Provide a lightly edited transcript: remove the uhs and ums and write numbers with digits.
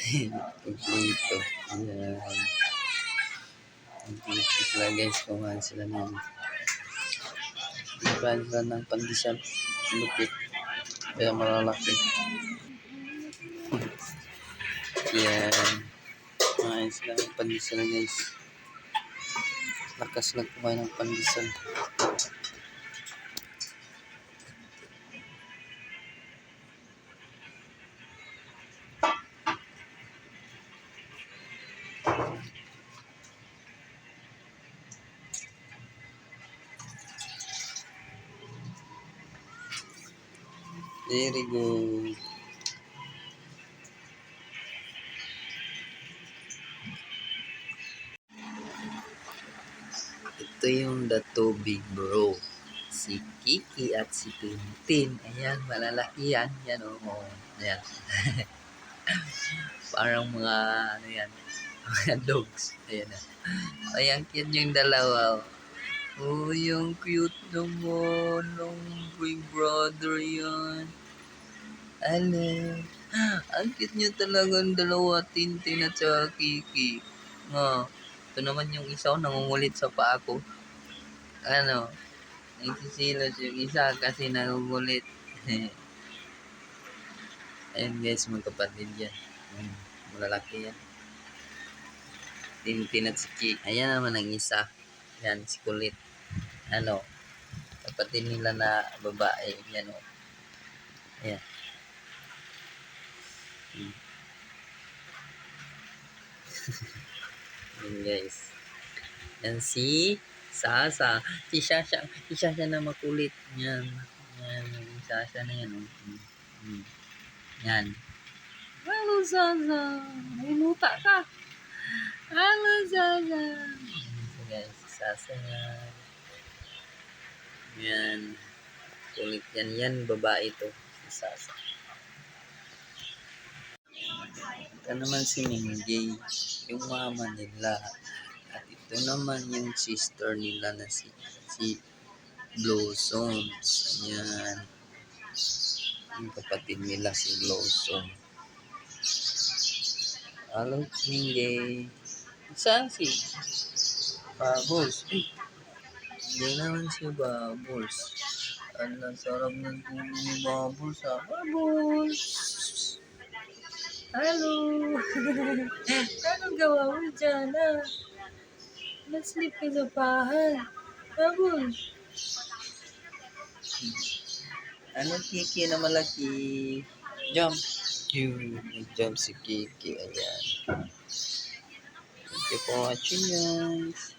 Kompleto. Ayan. Kompleto sila guys. Kumain sila ng kumain sila ng pandesal. Lupit. Kaya malalaki. Yan. Kumain sila ng pandesal guys. Lakas lang kumain ng pandesal. Very good. Ito yung the two big bro. Si Kiki at si Tintin. Ayan, malalaki yan. Yan o. Oh. Ayan. Parang mga, ano yan, mga dogs. Ayan na. Ayan, cute yung dalawa. Oh, yung cute naman ng big brother yan. Ano? Ang cute nyo talaga ang dalawa, Tintin at saka Kiki. Nga. Ito naman yung isa, nangungulit sa paa ko. Ano? Nagsisilos yung isa kasi nangungulit. Ayan guys, magkapatid yan. Malalaki yan. Tintin at si Kiki. Ayan naman ang isa. Yan, si Kulit. Ano? Kapatid nila na babae. Yan o. Ayan. Yan guys. Yan si Sasa. Si Sasha na makulit. Yan. Yan. Si Sasha na yan. Yan. Hello, Sasa. Inuta ka. Hello, Sasa. So guys, si Sasa yan. Yan. Kulit yan. Yan, babae to. Si Sasa. Ito naman si Minggay. Yung mama nila. At ito naman yung sister nila na si Blossoms. Ayan. Yung kapatid nila si Blossom. Hello, Minggay. Saan si Bubbles? Hindi naman si Bubbles. Ang sarap ng tulog ni Bubbles ha. Bubbles! Hello! Anong gawa mo dyan ha? Nag-sleep ka sa bahay. Bubbles! Ano Kiki na malaki? Jump! Nag-jump si Kiki. Ayan. Thank you for watching guys.